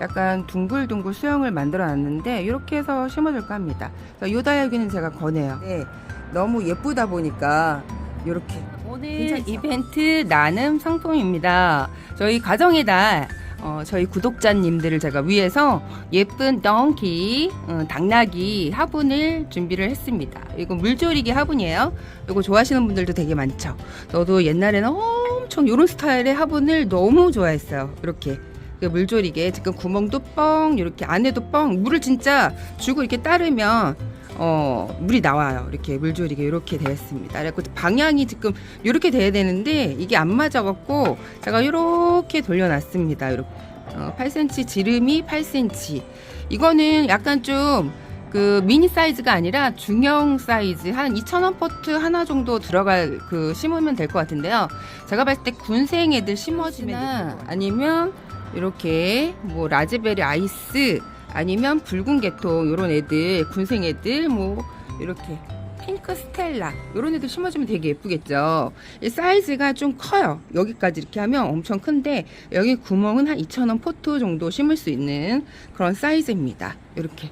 약간 둥글둥글 수영을 만들어 놨는데 이렇게 해서 심어줄까 합니다. 요 다육이는 제가 권해요. 네, 너무 예쁘다 보니까 이렇게. 오늘 괜찮죠? 이벤트 나눔 상품입니다. 저희 가정의 달 저희 구독자님들을 제가 위해서 예쁜 덩키 당나귀 화분을 준비를 했습니다. 이거 물조리개 화분이에요. 이거 좋아하시는 분들도 되게 많죠. 저도 옛날에는 엄청 이런 스타일의 화분을 너무 좋아했어요. 이렇게 물조리개 지금 구멍도 뻥, 이렇게 안에도 뻥, 물을 진짜 주고 이렇게 따르면 물이 나와요. 이렇게 물조리개 이렇게 되었습니다. 그래서 방향이 지금 이렇게 돼야 되는데 이게 안 맞아갖고 제가 이렇게 돌려놨습니다. 이렇게 8cm, 지름이 8cm. 이거는 약간 좀 그 미니 사이즈가 아니라 중형 사이즈 한 2,000원 포트 하나 정도 들어갈 심으면 될 것 같은데요. 제가 봤을 때 군생 애들 심어지면 아니면 이렇게 뭐 라즈베리 아이스 아니면 붉은 계통 요런 애들 군생 애들 뭐 이렇게 핑크 스텔라 요런 애들 심어주면 되게 예쁘겠죠. 이 사이즈가 좀 커요. 여기까지 이렇게 하면 엄청 큰데 여기 구멍은 한 2,000원 포트 정도 심을 수 있는 그런 사이즈입니다. 이렇게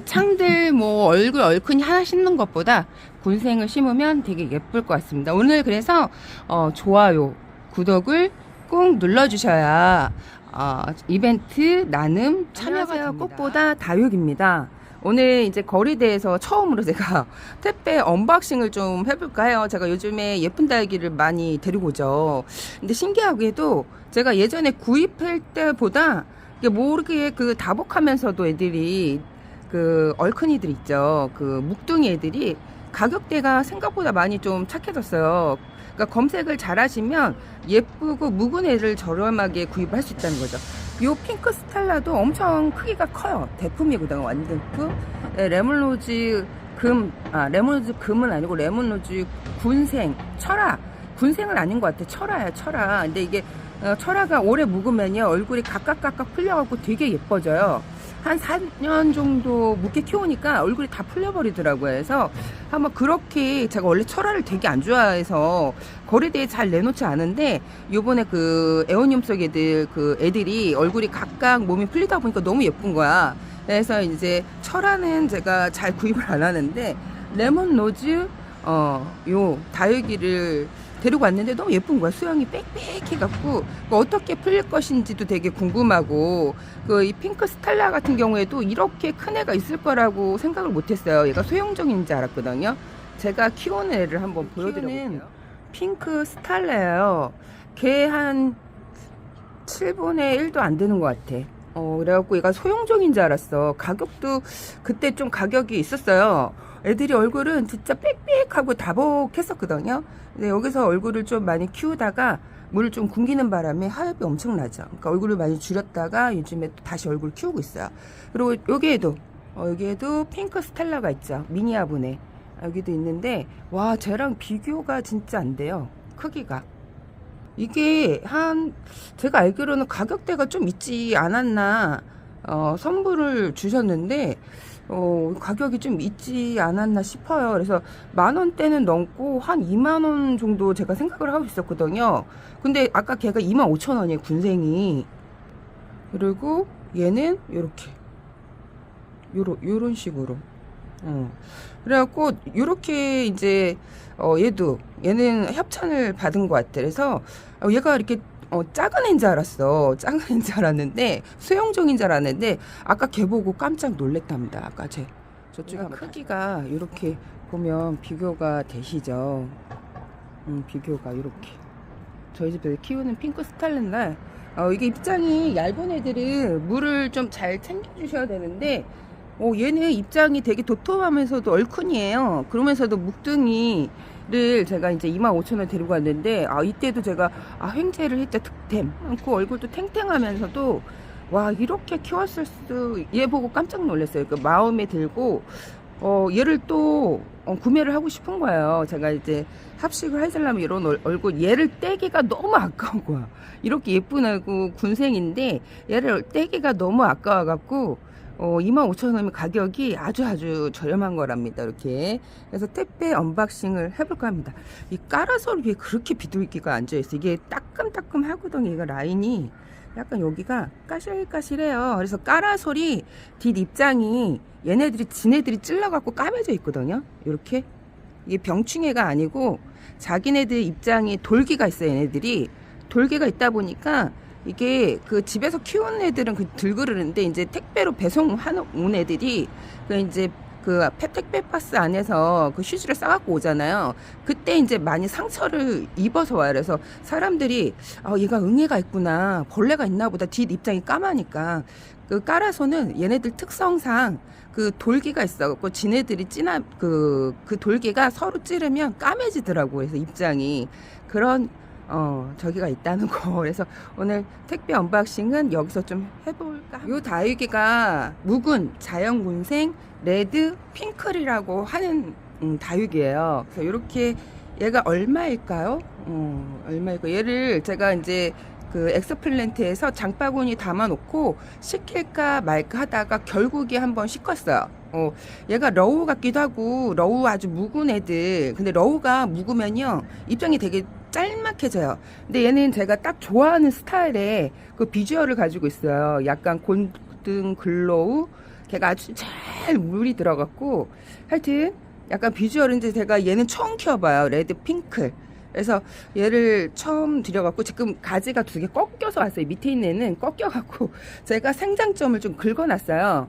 창들 뭐 얼굴 얼큰이 하나 심는 것보다 군생을 심으면 되게 예쁠 것 같습니다. 오늘 그래서 좋아요 구독을 꼭 눌러주셔야 이벤트 나눔 참여가 됩니다. 꽃보다 다육입니다. 오늘 이제 거리대에서 처음으로 제가 택배 언박싱을 좀 해볼까 해요. 제가 요즘에 예쁜 다육이를 많이 데리고 오죠. 근데 신기하게도 제가 예전에 구입할 때보다 모르게 다복하면서도 애들이 얼큰이들 있죠. 묵둥이 애들이 가격대가 생각보다 많이 좀 착해졌어요. 그러니까 검색을 잘 하시면 예쁘고 묵은 애를 저렴하게 구입할 수 있다는 거죠. 요 핑크 스텔라도 엄청 크기가 커요. 대품이거든요. 완전 대품. 네, 레몬로즈 레몬로즈 금은 아니고 레몬로즈 군생, 철화. 군생은 아닌 것 같아. 철화야, 철화. 근데 이게 철화가 오래 묵으면요 얼굴이 각각각각 풀려갖고 되게 예뻐져요. 한 4년 정도 묵게 키우니까 얼굴이 다 풀려버리더라고요. 그래서 한번 그렇게 제가 원래 철화를 되게 안 좋아해서 거리대에 잘 내놓지 않은데 요번에 에오니움 속 애들이 얼굴이 각각 몸이 풀리다 보니까 너무 예쁜 거야. 그래서 이제 철화는 제가 잘 구입을 안 하는데 레몬 로즈 요 다육이를 데리고 왔는데 너무 예쁜 거야. 수영이 빽빽해갖고 어떻게 풀릴 것인지도 되게 궁금하고 이 핑크 스텔라 같은 경우에도 이렇게 큰 애가 있을 거라고 생각을 못했어요. 얘가 소형종인 줄 알았거든요. 제가 키우는 애를 한번 보여드려볼게요. 핑크 스텔라예요. 걔 한 7분의 1도 안 되는 것 같아. 그래갖고 얘가 소형종인 줄 알았어. 가격도 그때 좀 가격이 있었어요. 애들이 얼굴은 진짜 빽빽하고 다복했었거든요. 근데 여기서 얼굴을 좀 많이 키우다가 물을 좀 굶기는 바람에 하엽이 엄청나죠. 그러니까 얼굴을 많이 줄였다가 요즘에 또 다시 얼굴 키우고 있어요. 그리고 여기에도 핑크 스텔라가 있죠. 미니 화분에. 여기도 있는데 와 쟤랑 비교가 진짜 안 돼요. 크기가. 이게 제가 알기로는 가격대가 좀 있지 않았나 선물을 주셨는데 가격이 좀 있지 않았나 싶어요. 그래서 10,000원대는 넘고 한 20,000원 정도 제가 생각을 하고 있었거든요. 근데 아까 걔가 25,000원이에요 군생이. 그리고 얘는 요런 식으로 그래갖고 요렇게 이제 얘는 협찬을 받은 것 같아. 그래서 얘가 이렇게 작은 애인 줄 알았어. 작은 애인 줄 알았는데 수영종인 줄 알았는데 아까 걔 보고 깜짝 놀랬답니다. 아까 저쪽에 크기가 이렇게 보면 비교가 되시죠. 비교가 이렇게 저희 집에서 키우는 핑크 스탈렌날 이게 입장이 얇은 애들은 물을 좀 잘 챙겨주셔야 되는데 얘는 입장이 되게 도톰하면서도 얼큰이에요. 그러면서도 묵둥이를 제가 이제 25,000원 데리고 왔는데 이때도 제가 횡재를 했죠. 득템. 얼굴도 탱탱하면서도 와 이렇게 키웠을 얘 보고 깜짝 놀랐어요. 마음에 들고 얘를 또 구매를 하고 싶은 거예요. 제가 이제 합식을 하려면 이런 얼굴 얘를 떼기가 너무 아까운 거야. 이렇게 예쁜 얼굴 군생인데 얘를 떼기가 너무 아까워갖고 25,000원이면 가격이 아주 저렴한 거랍니다. 이렇게. 그래서 택배 언박싱을 해볼까 합니다. 이 까라솔 위에 그렇게 비둘기가 앉아있어. 이게 따끔따끔 하거든요. 이거 라인이. 약간 여기가 까실까실해요. 그래서 까라솔이 뒷 입장이 얘네들이 지네들이 찔러갖고 까매져 있거든요. 이렇게 이게 병충해가 아니고 자기네들 입장이 돌기가 있어요. 얘네들이 돌기가 있다 보니까 이게 그 집에서 키우는 애들은 그 들그르는데 이제 택배로 배송온 애들이 그 이제 그 택배 박스 안에서 그 휴지를 싸갖고 오잖아요. 그때 이제 많이 상처를 입어서 와요. 그래서 사람들이 얘가 응애가 있구나, 벌레가 있나 보다, 뒷 입장이 까마니까. 그 까라소는 얘네들 특성상 그 돌기가 있어갖고 지네들이 그 돌기가 서로 찌르면 까매지더라고. 그래서 입장이 그런 저기가 있다는 거. 그래서 오늘 택배 언박싱은 여기서 좀 해볼까. 요 다육이가 묵은 자연군생 레드 핑클이라고 하는 다육이에요. 그래서 이렇게 얘가 얼마일까요? 얼마일까? 얘를 제가 이제 그 엑스플랜트에서 장바구니 담아놓고 식힐까 말까 하다가 결국에 한번 식혔어요. 얘가 러우 같기도 하고, 러우 아주 묵은 애들. 근데 러우가 묵으면요 입장이 되게 짤막해져요. 근데 얘는 제가 딱 좋아하는 스타일의 그 비주얼을 가지고 있어요. 약간 골든 글로우. 걔가 아주 잘 물이 들어갔고, 하여튼 약간 비주얼은 이제 제가 얘는 처음 키워봐요. 레드 핑클. 그래서 얘를 처음 들여갖고 지금 가지가 2개 꺾여서 왔어요. 밑에 있는 애는 꺾여갖고 제가 생장점을 좀 긁어놨어요.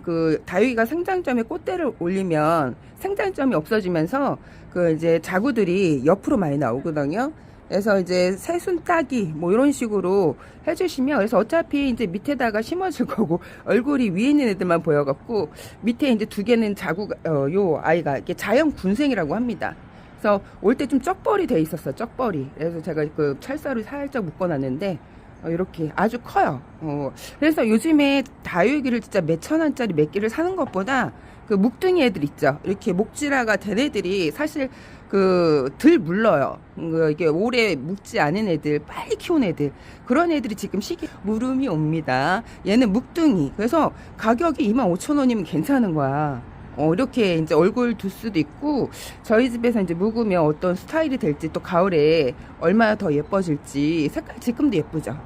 그 다육이가 생장점에 꽃대를 올리면 생장점이 없어지면서 그 이제 자구들이 옆으로 많이 나오거든요. 그래서 이제 새순 따기 뭐 이런 식으로 해주시면, 그래서 어차피 이제 밑에다가 심어줄 거고 얼굴이 위에 있는 애들만 보여갖고 밑에 이제 2개는 자구가 요 아이가 이게 자연 군생이라고 합니다. 그래서 올 때 좀 쩍벌이 돼 있었어. 쩍벌이. 그래서 제가 그 찰쌀을 살짝 묶어놨는데 이렇게 아주 커요. 그래서 요즘에 다육이를 진짜 몇천 원짜리 몇 개를 사는 것보다 그 묵둥이 애들 있죠. 이렇게 목질화가 된 애들이 사실 그 덜 물러요. 이게 오래 묵지 않은 애들, 빨리 키운 애들, 그런 애들이 지금 시기 물음이 옵니다. 얘는 묵둥이. 그래서 가격이 25,000원이면 괜찮은 거야. 이렇게 이제 얼굴 둘 수도 있고, 저희 집에서 이제 묵으면 어떤 스타일이 될지, 또 가을에 얼마나 더 예뻐질지. 색깔 지금도 예쁘죠.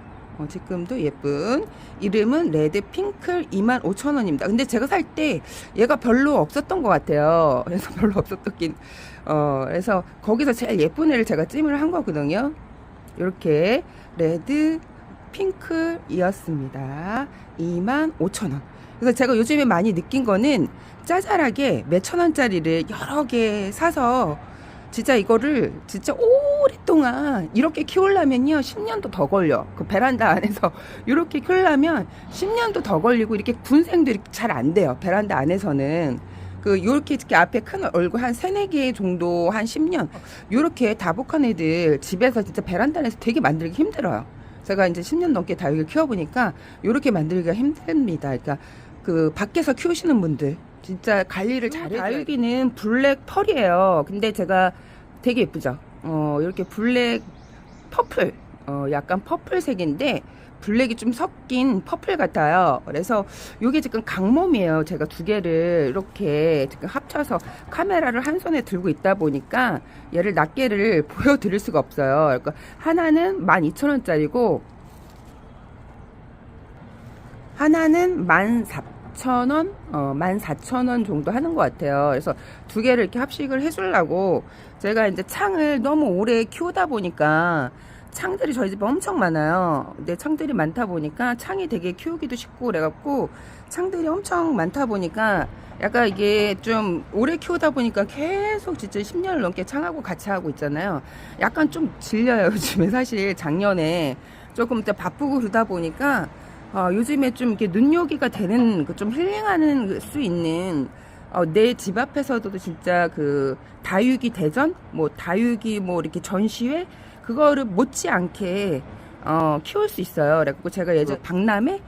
지금도 예쁜. 이름은 레드 핑클 25,000원입니다. 근데 제가 살 때 얘가 별로 없었던 것 같아요. 그래서 별로 없었긴. 그래서 거기서 제일 예쁜 애를 제가 찜을 한 거거든요. 이렇게 레드 핑클이었습니다. 25,000원. 그래서 제가 요즘에 많이 느낀 거는 짜잘하게 몇천 원짜리를 여러 개 사서 진짜 이거를 진짜 오랫동안 이렇게 키우려면요 10년도 더 걸려. 그 베란다 안에서 이렇게 키우려면 10년도 더 걸리고, 이렇게 군생들이 잘 안 돼요. 베란다 안에서는 그 요렇게 이렇게 앞에 큰 얼굴 한 3-4개 정도 한 10년 요렇게 다복한 애들 집에서 진짜 베란다 안에서 되게 만들기 힘들어요. 제가 이제 10년 넘게 다육이를 키워보니까 요렇게 만들기가 힘듭니다. 그러니까 그 밖에서 키우시는 분들 진짜 관리를 잘해요. 다육이는 블랙 펄이에요. 근데 제가 되게 예쁘죠. 이렇게 블랙 퍼플, 약간 퍼플색인데 블랙이 좀 섞인 퍼플 같아요. 그래서 이게 지금 강몸이에요. 제가 2개를 이렇게 지금 합쳐서 카메라를 한 손에 들고 있다 보니까 얘를 낱개를 보여드릴 수가 없어요. 그러니까 하나는 12,000원짜리고 하나는 14,000원, 14,000원 정도 하는 것 같아요. 그래서 2개를 이렇게 합식을 해주려고 제가 이제 창을 너무 오래 키우다 보니까 창들이 저희 집에 엄청 많아요. 근데 창들이 많다 보니까 창이 되게 키우기도 쉽고 그래갖고 창들이 엄청 많다 보니까 약간 이게 좀 오래 키우다 보니까 계속 진짜 10년을 넘게 창하고 같이 하고 있잖아요. 약간 좀 질려요. 요즘에 사실 작년에 조금 바쁘고 그러다 보니까 요즘에 좀 이렇게 눈요기가 되는 좀 힐링하는 수 있는 내 집 앞에서도 진짜 그 다육이 대전, 뭐 다육이 뭐 이렇게 전시회 그거를 못지않게 키울 수 있어요. 그래갖고 제가 예전 박람회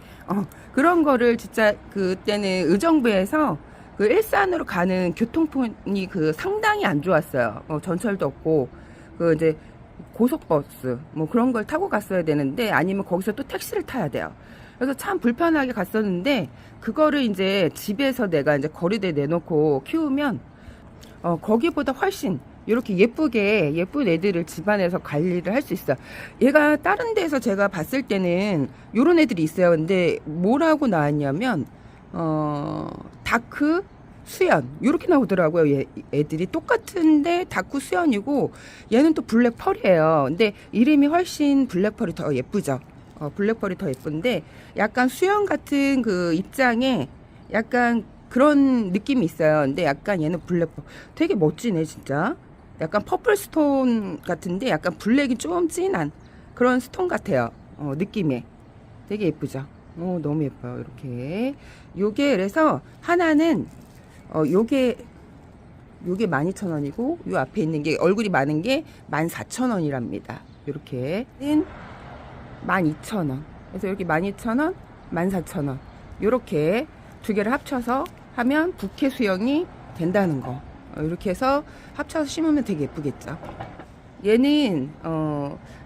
그런 거를 진짜 그때는 의정부에서 그 일산으로 가는 교통편이 그 상당히 안 좋았어요. 전철도 없고 그 이제 고속버스 뭐 그런 걸 타고 갔어야 되는데, 아니면 거기서 또 택시를 타야 돼요. 그래서 참 불편하게 갔었는데, 그거를 이제 집에서 내가 이제 거리대에 내놓고 키우면 거기보다 훨씬 이렇게 예쁜 애들을 집안에서 관리를 할 수 있어요. 얘가 다른 데서 제가 봤을 때는 요런 애들이 있어요. 근데 뭐라고 나왔냐면 다크 수연 요렇게 나오더라고요. 애들이 똑같은데 다크 수연이고 얘는 또 블랙 펄이에요. 근데 이름이 훨씬 블랙 펄이 더 예쁘죠. 블랙 펄이 더 예쁜데 약간 수연 같은 그 입장에 약간 그런 느낌이 있어요. 근데 약간 얘는 블랙 펄 되게 멋지네 진짜. 약간 퍼플 스톤 같은데 약간 블랙이 좀 진한 그런 스톤 같아요. 느낌이 되게 예쁘죠. 너무 예뻐요. 이렇게 요게 그래서 하나는 요게 12,000원이고 요 앞에 있는 게 얼굴이 많은 게 14,000원이랍니다. 요렇게는 12,000원. 그래서 이렇게 12,000원, 14,000원. 요렇게 두 개를 합쳐서 하면 부케 수영이 된다는 거. 이렇게 해서 합쳐서 심으면 되게 예쁘겠죠. 얘는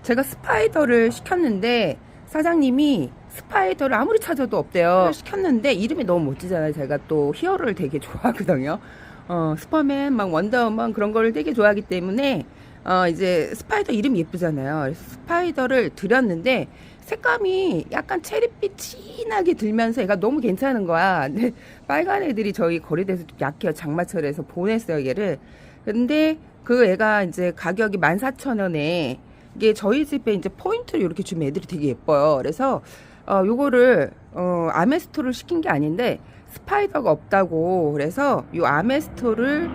제가 스파이더를 시켰는데 사장님이 스파이더를 아무리 찾아도 없대요. 시켰는데 이름이 너무 멋지잖아요. 제가 또 히어로를 되게 좋아하거든요. 슈퍼맨, 막 원더우먼 그런 거를 되게 좋아하기 때문에 이제 스파이더 이름이 예쁘잖아요. 그래서 스파이더를 드렸는데 색감이 약간 체리빛 진하게 들면서 얘가 너무 괜찮은 거야. 근데 빨간 애들이 저희 거리대에서 약해요. 장마철에서 보냈어요, 얘를. 근데 그 애가 이제 가격이 14,000원에 이게 저희 집에 이제 포인트를 이렇게 주면 애들이 되게 예뻐요. 그래서 요거를 아메스토를 시킨 게 아닌데 스파이더가 없다고 그래서 요 아메스토를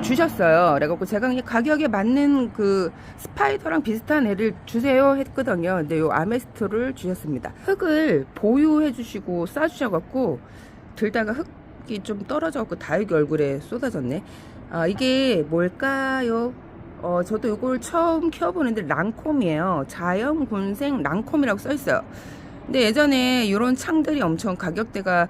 주셨어요. 그래갖고 제가 그냥 가격에 맞는 그 스파이더랑 비슷한 애를 주세요 했거든요. 근데 요 아메스토를 주셨습니다. 흙을 보유해 주시고 싸주셔갖고 들다가 흙이 좀 떨어져갖고 다육이 얼굴에 쏟아졌네. 이게 뭘까요? 저도 이걸 처음 키워보는데 랑콤이에요. 자연군생 랑콤이라고 써있어요. 근데 예전에 이런 창들이 엄청 가격대가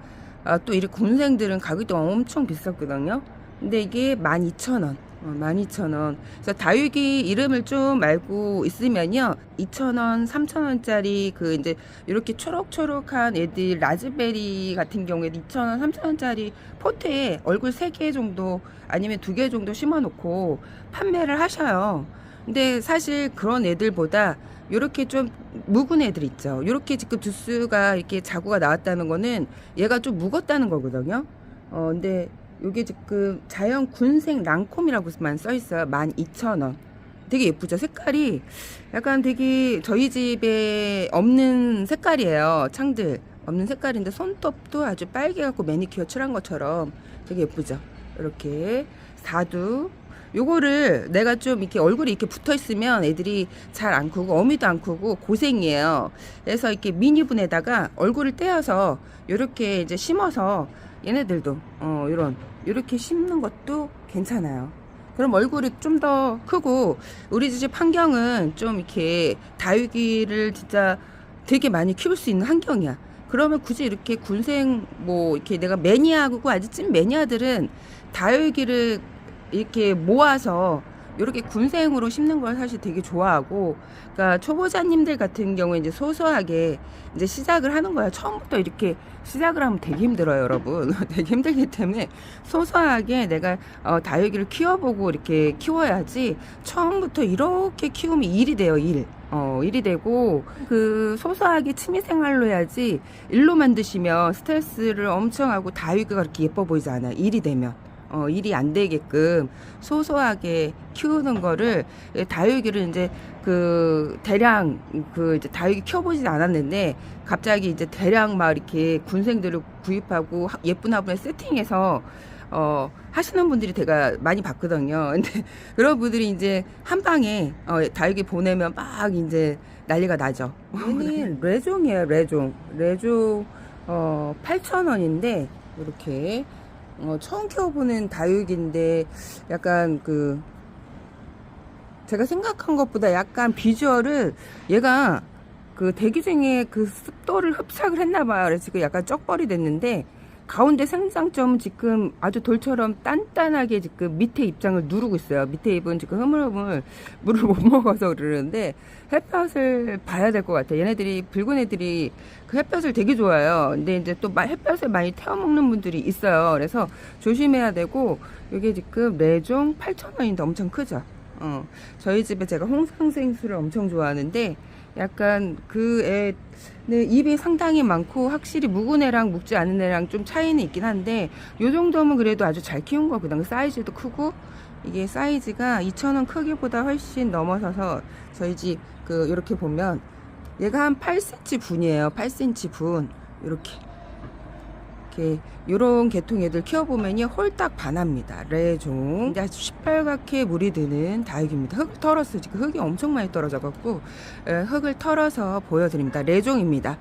또 이렇게 군생들은 가격도 엄청 비쌌거든요. 근데 이게 12,000원. 12,000원. 그래서 다육이 이름을 좀 알고 있으면요. 2,000원, 3,000원짜리 그 이제 이렇게 초록초록한 애들 라즈베리 같은 경우에도 2,000원, 3,000원짜리 포트에 얼굴 3개 정도 아니면 2개 정도 심어 놓고 판매를 하셔요. 근데 사실 그런 애들보다 요렇게 좀 묵은 애들 있죠. 요렇게 지금 두수가 이렇게 자구가 나왔다는 거는 얘가 좀 묵었다는 거거든요. 근데 요게 지금 자연 군생 랑콤이라고만 써있어요. 12,000원. 되게 예쁘죠. 색깔이 약간 되게 저희 집에 없는 색깔이에요. 창들 없는 색깔인데 손톱도 아주 빨개갖고 매니큐어 칠한 것처럼 되게 예쁘죠. 이렇게 4두. 요거를 내가 좀 이렇게 얼굴이 이렇게 붙어 있으면 애들이 잘 안 크고 어미도 안 크고 고생이에요. 그래서 이렇게 미니분에다가 얼굴을 떼어서 요렇게 이제 심어서 얘네들도 요렇게 심는 것도 괜찮아요. 그럼 얼굴이 좀 더 크고 우리 집 환경은 좀 이렇게 다육이를 진짜 되게 많이 키울 수 있는 환경이야. 그러면 굳이 이렇게 군생 뭐 이렇게 내가 매니아고 아주 찐 매니아들은 다육이를 이렇게 모아서 이렇게 군생으로 심는 걸 사실 되게 좋아하고, 그러니까 초보자님들 같은 경우에 이제 소소하게 이제 시작을 하는 거야. 처음부터 이렇게 시작을 하면 되게 힘들어요, 여러분. 되게 힘들기 때문에 소소하게 내가 다육이를 키워보고 이렇게 키워야지 처음부터 이렇게 키우면 일이 돼요, 일이 되고 그 소소하게 취미생활로 해야지 일로 만드시면 스트레스를 엄청 하고 다육이가 그렇게 예뻐 보이지 않아요. 일이 되면. 일이 안 되게끔 소소하게 키우는 거를 다육이를 이제 그 대량 그 이제 다육이 키워보진 않았는데 갑자기 이제 대량 막 이렇게 군생들을 구입하고 예쁜 화분에 세팅해서 하시는 분들이 제가 많이 봤거든요. 근데 그런 분들이 이제 한 방에 다육이 보내면 막 이제 난리가 나죠. 얘는 레종이에요, 레종 8,000원인데 이렇게 처음 키워보는 다육인데 약간 그 제가 생각한 것보다 약간 비주얼을 얘가 그 대기 중에 그 습도를 흡착을 했나봐요. 그래서 지금 약간 쩍벌이 됐는데 가운데 생장점은 지금 아주 돌처럼 단단하게 지금 밑에 입장을 누르고 있어요. 밑에 잎은 지금 흐물흐물 물을 못 먹어서 그러는데 햇볕을 봐야 될 것 같아요. 얘네들이 붉은 애들이 그 햇볕을 되게 좋아해요. 근데 이제 또 햇볕을 많이 태워먹는 분들이 있어요. 그래서 조심해야 되고 이게 지금 레종 8,000원인데 엄청 크죠. 저희 집에 제가 홍상생수를 엄청 좋아하는데 약간 그 애는 입이 상당히 많고 확실히 묵은 애랑 묵지 않은 애랑 좀 차이는 있긴 한데 요 정도면 그래도 아주 잘 키운 거거든요. 사이즈도 크고 이게 사이즈가 2,000원 크기보다 훨씬 넘어서서 저희 집 이렇게 보면 얘가 한 8cm 분이에요. 8cm 분 이렇게 요런 계통 애들 키워보면요 홀딱 반합니다. 레종 이제 아주 시뻘겋게 물이 드는 다육입니다. 흙 털었어요. 지금 흙이 엄청 많이 떨어져 갖고 흙을 털어서 보여드립니다. 레종입니다.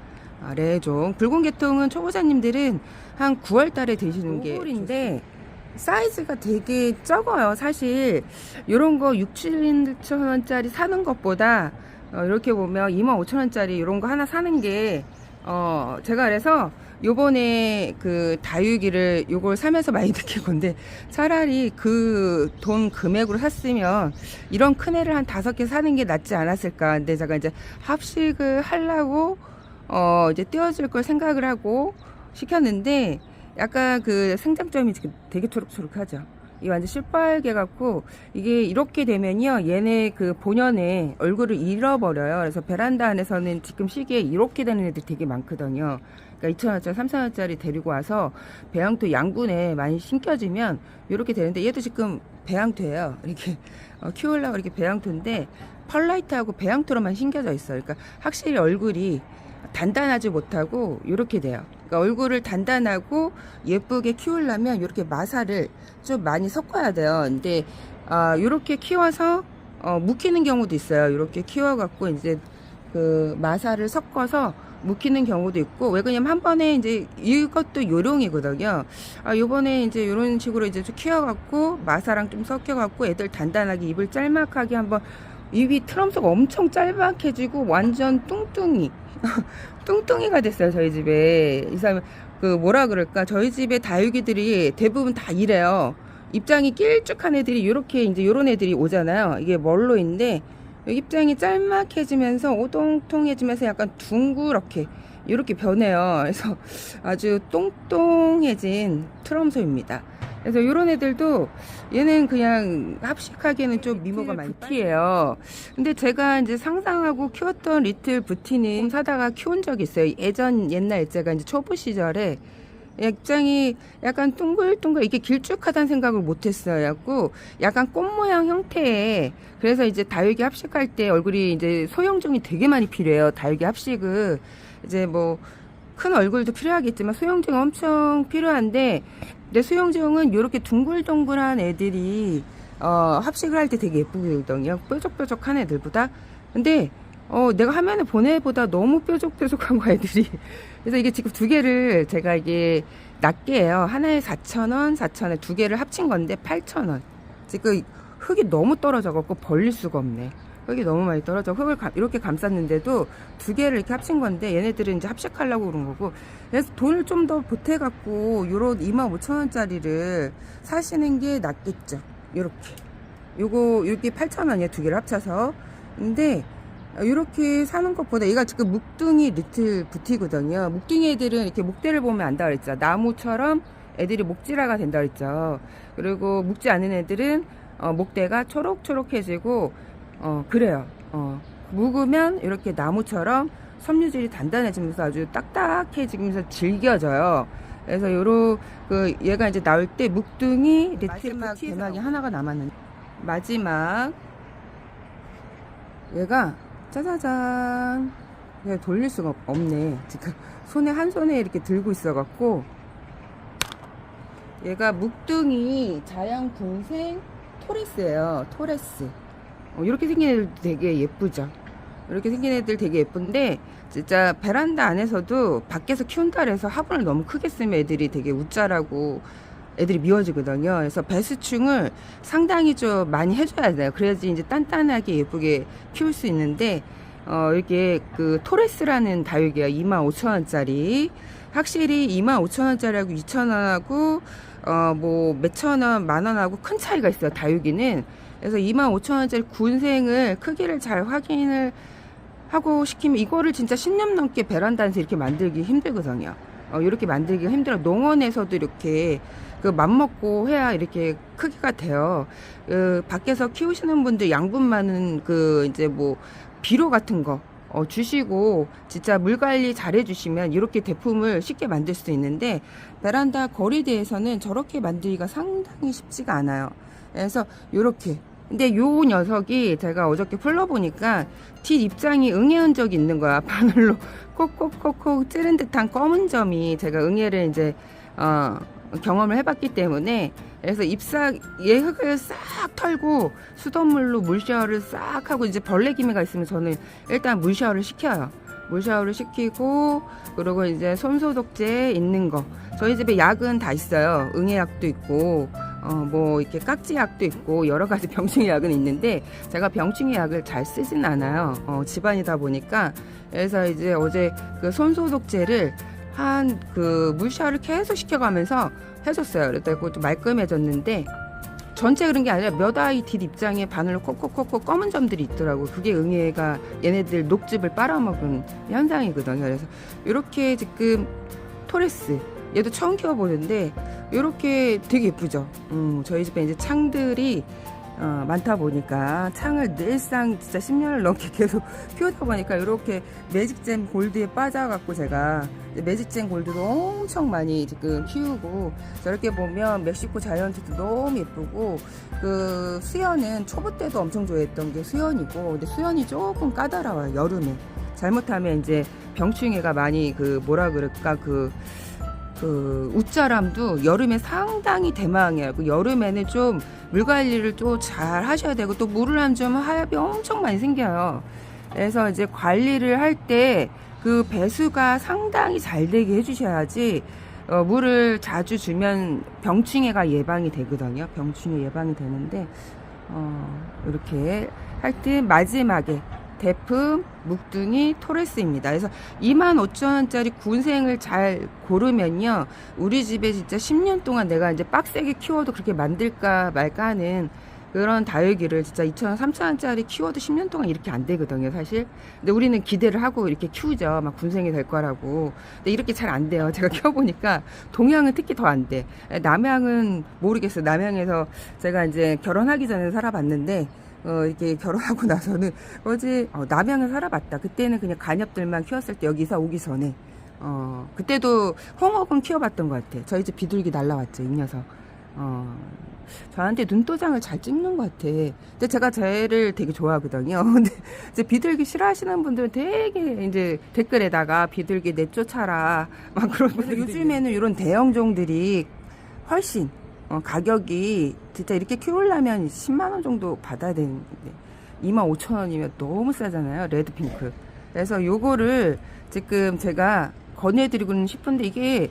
레종 붉은 계통은 초보자님들은 한 9월 달에 드시는 게 홀인데 사이즈가 되게 적어요. 사실 요런 거 6, 7천원짜리 사는 것보다 이렇게 보면 25,000원짜리 이런 거 하나 사는 게 제가 그래서 요번에 그 다육이를 요걸 사면서 많이 느낀 건데 차라리 그 돈 금액으로 샀으면 이런 큰 애를 한 5개 사는 게 낫지 않았을까. 근데 제가 이제 합식을 하려고 이제 띄워줄 걸 생각을 하고 시켰는데 약간 그 생장점이 되게 초록초록하죠. 이 완전 시뻘게 갖고 이게 이렇게 되면요 얘네 그 본연의 얼굴을 잃어버려요. 그래서 베란다 안에서는 지금 시기에 이렇게 되는 애들 되게 많거든요. 그러니까 2,000원짜리 3,000원짜리 데리고 와서 배양토 양분에 많이 심겨지면 이렇게 되는데 얘도 지금 배양토예요. 이렇게 키우려고 이렇게 배양토인데 펄라이트하고 배양토로만 심겨져 있어요. 그러니까 확실히 얼굴이 단단하지 못하고 이렇게 돼요. 그러니까 얼굴을 단단하고 예쁘게 키우려면 이렇게 마사를 좀 많이 섞어야 돼요. 근데 이렇게 키워서 묵히는 경우도 있어요. 이렇게 키워갖고 이제 그 마사를 섞어서 묵히는 경우도 있고 왜 그러냐면 한 번에 이제 이것도 요령이거든요. 요번에 이제 이런 식으로 이제 좀 키워갖고 마사랑 좀 섞여갖고 애들 단단하게 입을 짤막하게 한번 입이 트럼프가 엄청 짤막해지고 완전 뚱뚱이 뚱뚱이가 됐어요. 저희 집에 이 사람 그 뭐라 그럴까 저희 집에 다육이들이 대부분 다 이래요. 입장이 길쭉한 애들이 요렇게 이제 요런 애들이 오잖아요. 이게 멀로인데 입장이 짤막해지면서 오동통해지면서 약간 둥그렇게 이렇게 변해요. 그래서 아주 똥똥해진 트럼소입니다. 그래서 이런 애들도 얘는 그냥 합식하기에는 좀 미모가 많이 티예요. 근데 제가 이제 상상하고 키웠던 리틀 부티는 사다가 키운 적이 있어요. 옛날 제가 이제 초보 시절에 입장이 약간 둥글둥글 이게 길쭉하다는 생각을 못했어요. 갖고 약간 꽃 모양 형태의 그래서 이제 다육이 합식할 때 얼굴이 이제 소형종이 되게 많이 필요해요. 다육이 합식은 이제 뭐 큰 얼굴도 필요하겠지만 소형종이 엄청 필요한데 근데 소형종은 이렇게 둥글둥글한 애들이 합식을 할 때 되게 예쁘거든요. 뾰족뾰족한 애들보다. 근데 내가 화면에 보내보다 너무 뾰족뾰족한 거 애들이. 그래서 이게 지금 두 개를 제가 이게 낱개 해요. 하나에 4,000원, 4,000원 두 개를 합친 건데 8,000원. 지금 흙이 너무 떨어져갖고 벌릴 수가 없네. 흙이 너무 많이 떨어져. 흙을 이렇게 감쌌는데도 두 개를 이렇게 합친 건데 얘네들은 이제 합식하려고 그런 거고. 그래서 돈을 좀 더 보태갖고 요런 25,000원짜리를 사시는 게 낫겠죠. 요렇게. 요게 8,000원이에요. 두 개를 합쳐서. 근데 이렇게 사는 것보다 얘가 지금 묵둥이 리틀 부티거든요. 묵둥이 애들은 이렇게 목대를 보면 안다 그랬죠. 나무처럼 애들이 목질화가 된다 그랬죠. 그리고 묵지 않은 애들은 목대가 초록초록해지고 그래요. 묵으면 이렇게 나무처럼 섬유질이 단단해지면서 아주 딱딱해지면서 질겨져요. 그래서 얘가 이제 나올 때 묵둥이 리틀 대막이 하나가 남았는데 마지막 얘가 짜자잔 그냥 돌릴 수가 없네. 지금 한 손에 이렇게 들고 있어 갖고 얘가 묵둥이 자양분생 토레스예요. 토레스. 이렇게 생긴 애들 되게 예쁘죠. 이렇게 생긴 애들 되게 예쁜데 진짜 베란다 안에서도 밖에서 키운다 그래서 화분을 너무 크게 쓰면 애들이 되게 웃자라고 애들이 미워지거든요. 그래서 배수충을 상당히 좀 많이 해줘야 돼요. 그래야지 이제 단단하게 예쁘게 키울 수 있는데 이렇게 그 토레스라는 다육이에요. 25,000원짜리. 확실히 25,000원짜리하고 2,000원하고 뭐 몇천 원, 만원하고 큰 차이가 있어요. 다육이는. 그래서 25,000원짜리 군생을 크기를 잘 확인을 하고 시키면 이거를 진짜 10년 넘게 베란다에서 이렇게 만들기 힘들거든요. 이렇게 만들기가 힘들어. 농원에서도 이렇게 그 맘먹고 해야 이렇게 크기가 돼요. 밖에서 키우시는 분들 양분 많은 그 이제 뭐 비료 같은 거 주시고 진짜 물 관리 잘 해주시면 이렇게 대품을 쉽게 만들 수 있는데, 베란다 거리대에서는 저렇게 만들기가 상당히 쉽지가 않아요. 그래서 이렇게, 근데 요 녀석이 제가 어저께 풀러보니까 뒷 입장이 응애 흔적이 있는 거야. 바늘로 콕콕콕콕 찌른 듯한 검은 점이, 제가 응애를 이제 경험을 해봤기 때문에. 그래서 얘 흙을 싹 털고 수돗물로 물 샤워를 싹 하고, 이제 벌레 기미가 있으면 저는 일단 물 샤워를 시켜요. 물 샤워를 시키고, 그리고 이제 손소독제 있는 거, 저희 집에 약은 다 있어요. 응애약도 있고 뭐 이렇게 깍지약도 있고 여러 가지 병충해 약은 있는데, 제가 병충해 약을 잘 쓰진 않아요. 집안이다 보니까. 그래서 이제 어제 그 손소독제를 한 그 물샤워를 계속 시켜가면서 해줬어요. 그랬더니 그것도 말끔해졌는데, 전체 그런 게 아니라 몇 아이 뒷 입장에 바늘로 콕콕콕콕 검은 점들이 있더라고. 그게 응애가 얘네들 녹즙을 빨아먹은 현상이거든요. 그래서 이렇게 지금 토레스, 얘도 처음 키워보는데 이렇게 되게 예쁘죠. 저희 집에 이제 창들이 많다 보니까 창을 늘상 진짜 10년을 넘게 계속 키우다 보니까 이렇게 매직잼 골드에 빠져갖고, 제가 매직잼 골드도 엄청 많이 지금 키우고, 저렇게 보면 멕시코 자이언트도 너무 예쁘고, 그 수연은 초보 때도 엄청 좋아했던 게 수연이고, 근데 수연이 조금 까다로워요. 여름에 잘못하면 이제 병충해가 많이 그 뭐라 그럴까, 그 웃자람도 여름에 상당히 대망해요. 여름에는 좀 물 관리를 또 잘 하셔야 되고, 또 물을 안 주면 하엽이 엄청 많이 생겨요. 그래서 이제 관리를 할 때 그 배수가 상당히 잘 되게 해주셔야지, 물을 자주 주면 병충해가 예방이 되거든요. 병충해 예방이 되는데, 이렇게 할 때 마지막에 대품 묵둥이 토레스입니다. 그래서 25,000원짜리 군생을 잘 고르면요, 우리 집에 진짜 10년 동안 내가 이제 빡세게 키워도 그렇게 만들까 말까 하는 그런 다육이를 진짜 2,000원, 3,000원짜리 키워도 10년 동안 이렇게 안 되거든요, 사실. 근데 우리는 기대를 하고 이렇게 키우죠. 막 군생이 될 거라고. 근데 이렇게 잘 안 돼요. 제가 키워보니까 동양은 특히 더 안 돼. 남양은 모르겠어요. 남양에서 제가 이제 결혼하기 전에 살아봤는데, 이렇게 결혼하고 나서는 남양을 살아봤다. 그때는 그냥 간엽들만 키웠을 때, 여기 이사 오기 전에. 그때도 홍어군 키워봤던 것 같아. 저희 집 비둘기 날라왔죠, 이 녀석. 저한테 눈도장을 잘 찍는 것 같아. 근데 제가 쟤를 되게 좋아하거든요. 근데 이제 비둘기 싫어하시는 분들은 되게 이제 댓글에다가 비둘기 내쫓아라 막 그런 분들. 요즘에는 이런 대형종들이 훨씬 가격이 진짜 이렇게 키우려면 10만원 정도 받아야 되는데 25,000원이면 너무 싸잖아요. 레드핑크. 그래서 요거를 지금 제가 권해드리고는 싶은데, 이게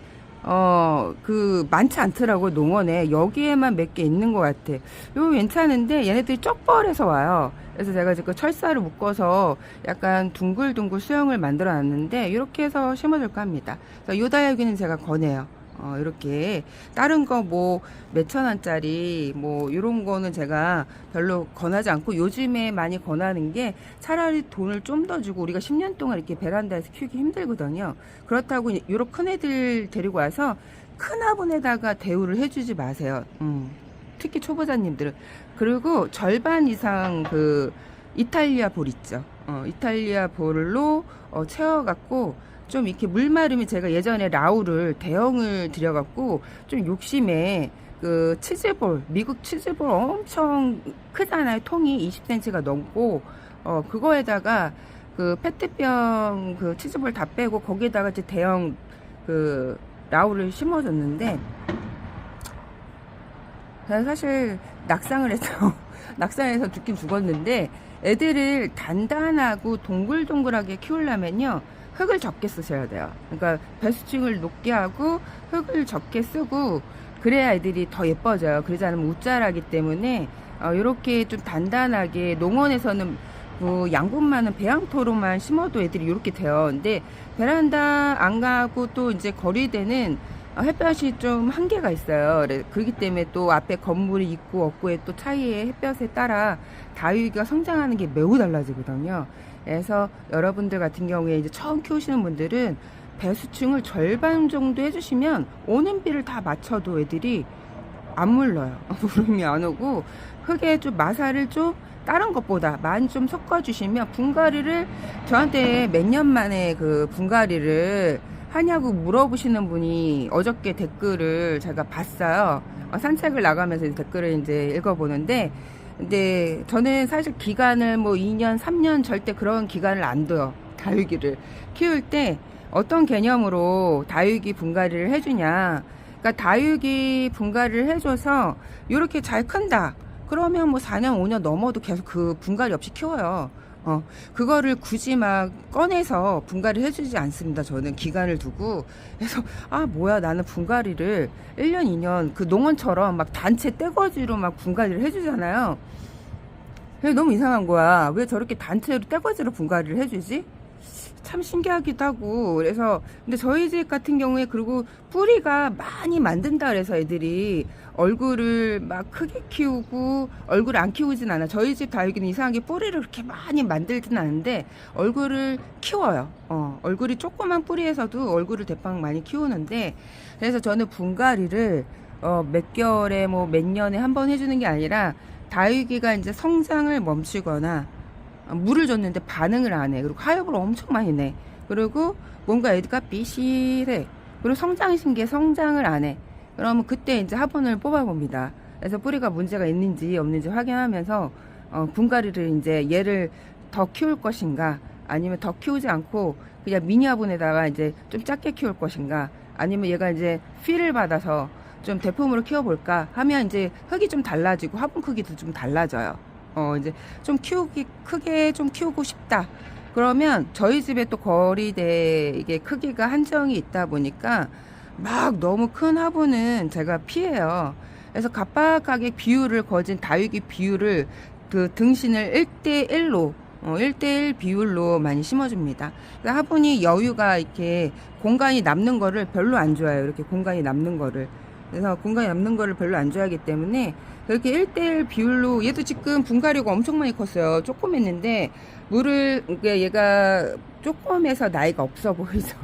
많지 않더라고요. 농원에 여기에만 몇 개 있는 것 같아. 이거 괜찮은데 얘네들이 쩍벌해서 와요. 그래서 제가 지금 철사를 묶어서 약간 둥글둥글 수영을 만들어 놨는데, 이렇게 해서 심어줄까 합니다. 요 다육이는 제가 권해요. 이렇게 다른 거 뭐 몇천 원짜리 뭐 이런 거는 제가 별로 권하지 않고, 요즘에 많이 권하는 게 차라리 돈을 좀 더 주고, 우리가 10년 동안 이렇게 베란다에서 키우기 힘들거든요. 그렇다고 요런 큰 애들 데리고 와서 큰 화분에다가 대우를 해주지 마세요. 특히 초보자님들은. 그리고 절반 이상 그 이탈리아 볼 있죠. 이탈리아 볼로 채워갖고, 좀 이렇게 물 마르면, 제가 예전에 라우를 대형을 들여갖고 좀 욕심에 그 치즈볼, 미국 치즈볼 엄청 크잖아요. 통이 20cm가 넘고, 그거에다가 그 페트병 그 치즈볼 다 빼고 거기에다가 이제 대형 그 라우를 심어줬는데, 사실 낙상을 해서 낙상해서 죽긴 죽었는데, 애들을 단단하고 동글동글하게 키우려면요, 흙을 적게 쓰셔야 돼요. 그러니까 배수층을 높게 하고 흙을 적게 쓰고, 그래야 애들이 더 예뻐져요. 그러지 않으면 웃자라기 때문에 이렇게 좀 단단하게, 농원에서는 뭐 양분 많은 배양토로만 심어도 애들이 이렇게 돼요. 근데 베란다 안 가고 또 이제 거리대는 햇볕이 좀 한계가 있어요. 그렇기 때문에 또 앞에 건물이 있고 없고의 또 차이의 햇볕에 따라 다육이가 성장하는 게 매우 달라지거든요. 그래서 여러분들 같은 경우에 이제 처음 키우시는 분들은 배수층을 절반 정도 해주시면 오는 비를 다 맞춰도 애들이 안 물러요. 물음이 안 오고 흙에 좀 마사를 좀 다른 것보다 많이 좀 섞어주시면 분갈이를 저한테 몇 년 만에 그 분갈이를 하냐고 물어보시는 분이 어저께 댓글을 제가 봤어요. 산책을 나가면서 댓글을 이제 읽어보는데, 근데 저는 사실 기간을 뭐 2년, 3년 절대 그런 기간을 안 둬요. 다육이를 키울 때 어떤 개념으로 다육이 분갈이를 해주냐. 그러니까 다육이 분갈이를 해줘서 이렇게 잘 큰다. 그러면 뭐 4년, 5년 넘어도 계속 그 분갈이 없이 키워요. 그거를 굳이 막 꺼내서 분갈이 해주지 않습니다. 저는 기간을 두고. 그래서, 뭐야, 나는 분갈이를 1년, 2년 그 농원처럼 막 단체 떼거지로 막 분갈이를 해주잖아요. 너무 이상한 거야. 왜 저렇게 단체로 떼거지로 분갈이를 해주지? 참 신기하기도 하고. 그래서 근데 저희 집 같은 경우에, 그리고 뿌리가 많이 만든다 그래서 애들이 얼굴을 막 크게 키우고 얼굴을 안 키우진 않아. 저희 집 다육이는 이상하게 뿌리를 그렇게 많이 만들진 않은데 얼굴을 키워요. 얼굴이 조그만 뿌리에서도 얼굴을 대빵 많이 키우는데, 그래서 저는 분갈이를 몇 개월에 뭐 몇 년에 한 번 해주는 게 아니라, 다육이가 이제 성장을 멈추거나 물을 줬는데 반응을 안 해. 그리고 하엽을 엄청 많이 내. 그리고 뭔가 애가 비실해. 그리고 성장 신기에 성장을 안 해. 그러면 그때 이제 화분을 뽑아봅니다. 그래서 뿌리가 문제가 있는지 없는지 확인하면서 분갈이를 이제 얘를 더 키울 것인가, 아니면 더 키우지 않고 그냥 미니 화분에다가 이제 좀 작게 키울 것인가, 아니면 얘가 이제 필을 받아서 좀 대품으로 키워볼까 하면 이제 흙이 좀 달라지고 화분 크기도 좀 달라져요. 이제 좀 크게 좀 키우고 싶다. 그러면 저희 집에 또 거리대 이게 크기가 한정이 있다 보니까 막 너무 큰 화분은 제가 피해요. 그래서 갑박하게 비율을 거진 다육이 비율을 그 등신을 1대1로 1대1 비율로 많이 심어줍니다. 그러니까 화분이 여유가 이렇게 공간이 남는 거를 별로 안 좋아해요. 이렇게 공간이 남는 거를. 그래서 공간이 남는 거를 별로 안 좋아하기 때문에 그렇게 1대1 비율로, 얘도 지금 분갈이가 엄청 많이 컸어요. 조그맸는데 물을, 그러니까 얘가 조그매서 나이가 없어 보이죠.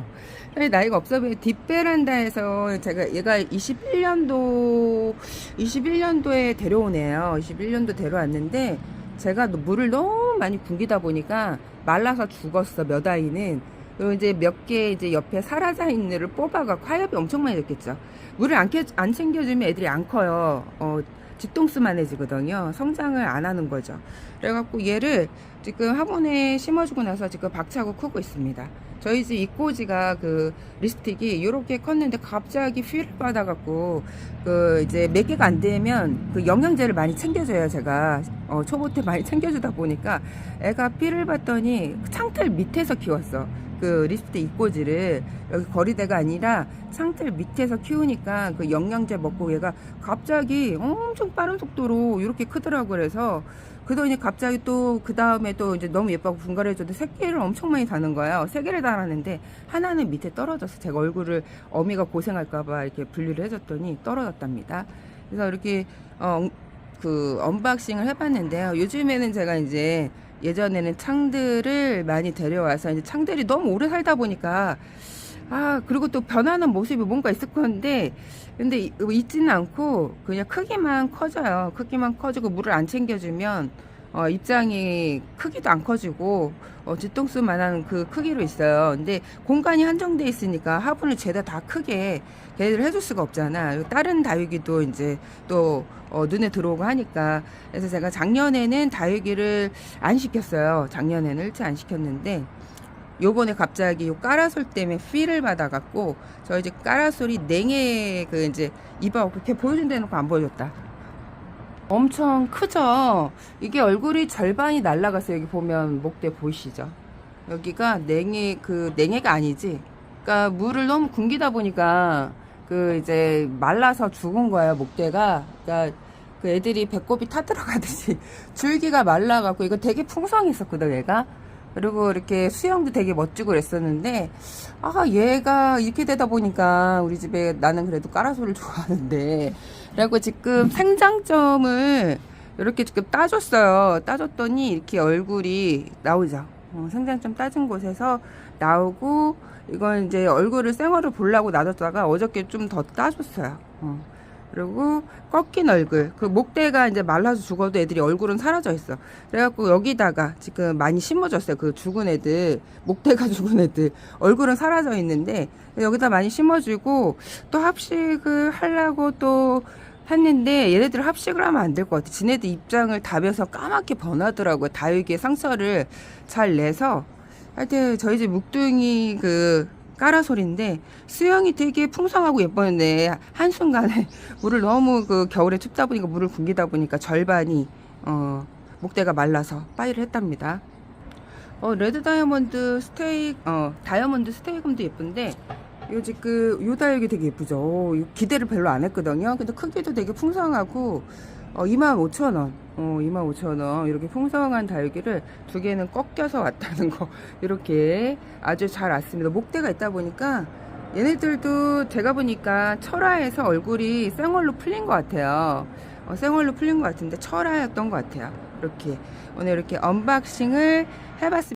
나이가 없어 보여. 뒷베란다에서 제가 얘가 21년도에 데려오네요. 21년도 데려왔는데 제가 물을 너무 많이 굶기다 보니까 말라서 죽었어. 몇 아이는. 그리고 이제 몇 개 이제 옆에 사라져 있는 애를 뽑아갖고 하엽이 엄청 많이 됐겠죠. 물을 안 챙겨주면 애들이 안 커요. 뒤통수만해지거든요. 성장을 안 하는 거죠. 그래갖고 얘를 지금 화분에 심어주고 나서 지금 박차고 크고 있습니다. 저희 집 이꼬지가 그 립스틱이 이렇게 컸는데 갑자기 휠을 받아갖고 그 이제 몇 개가 안 되면 그 영양제를 많이 챙겨줘요. 제가 초보 때 많이 챙겨주다 보니까 애가 휠을 받더니 창틀 밑에서 키웠어. 그 립스틱 이꼬지를 여기 거리대가 아니라 창틀 밑에서 키우니까 그 영양제 먹고 얘가 갑자기 엄청 빠른 속도로 이렇게 크더라고. 그래서 그러더니 갑자기 또 그 다음에 또 이제 너무 예쁘고 분갈이해줘도 새끼를 엄청 많이 다는 거예요. 3개를 달았는데 하나는 밑에 떨어져서 제가 얼굴을 어미가 고생할까봐 이렇게 분리를 해줬더니 떨어졌답니다. 그래서 이렇게 그 언박싱을 해봤는데요. 요즘에는 제가 이제 예전에는 창들을 많이 데려와서 이제 창들이 너무 오래 살다 보니까 그리고 또 변하는 모습이 뭔가 있을 건데, 근데 있지는 않고 그냥 크기만 커져요. 크기만 커지고 물을 안 챙겨주면 입장이 크기도 안 커지고 뒤통수만한 그 크기로 있어요. 근데 공간이 한정돼 있으니까 화분을 죄다 다 크게 걔를 해줄 수가 없잖아. 다른 다육이도 이제 또 눈에 들어오고 하니까. 그래서 제가 작년에는 다육이를 안 시켰어요. 작년에는 일체 안 시켰는데 요번에 갑자기 요 까라솔 때문에 필을 받아갖고 저희 집 까라솔이 냉해 그 이제 입하고 그렇게 보여준다 해놓고 안 보여줬다. 엄청 크죠. 이게 얼굴이 절반이 날라갔어요. 여기 보면 목대 보이시죠? 여기가 냉해가 아니지. 그러니까 물을 너무 굶기다 보니까 그 이제 말라서 죽은 거예요. 목대가. 그러니까 그 애들이 배꼽이 타들어가듯이 줄기가 말라갖고 이거 되게 풍성했었거든 얘가. 그리고 이렇게 수영도 되게 멋지고 그랬었는데 얘가 이렇게 되다 보니까 우리 집에, 나는 그래도 까라솔을 좋아하는데, 그래갖고 지금 생장점을 이렇게 지금 따줬어요. 따줬더니 이렇게 얼굴이 나오죠. 생장점 따진 곳에서 나오고 이건 이제 얼굴을 생얼을 보려고 놔뒀다가 어저께 좀 더 따줬어요. 그리고 꺾인 얼굴, 그 목대가 이제 말라서 죽어도 애들이 얼굴은 사라져 있어. 그래갖고 여기다가 지금 많이 심어줬어요. 그 죽은 애들, 목대가 죽은 애들 얼굴은 사라져 있는데 여기다 많이 심어주고, 또 합식을 하려고 또 했는데 얘네들 합식을 하면 안 될 것 같아. 지네들 입장을 다벼서 까맣게 변하더라고요. 다육이의 상처를 잘 내서. 하여튼 저희 집 묵둥이 그 까라솔인데 수영이 되게 풍성하고 예뻤는데 한순간에 물을 너무 그 겨울에 춥다 보니까 물을 굶기다 보니까 절반이 목대가 말라서 빠이를 했답니다. 레드 다이아몬드 다이아몬드 스테이금도 예쁜데 요 지금 요 다육이 되게 예쁘죠. 기대를 별로 안 했거든요. 근데 크기도 되게 풍성하고 25,000원 25,000원 이렇게 풍성한 다육이를 두 개는 꺾여서 왔다는 거 이렇게 아주 잘 왔습니다. 목대가 있다 보니까 얘네들도 제가 보니까 철화에서 얼굴이 생얼로 풀린 것 같아요. 생얼로 풀린 것 같은데 철화였던 것 같아요. 이렇게 오늘 이렇게 언박싱을 해봤습니다.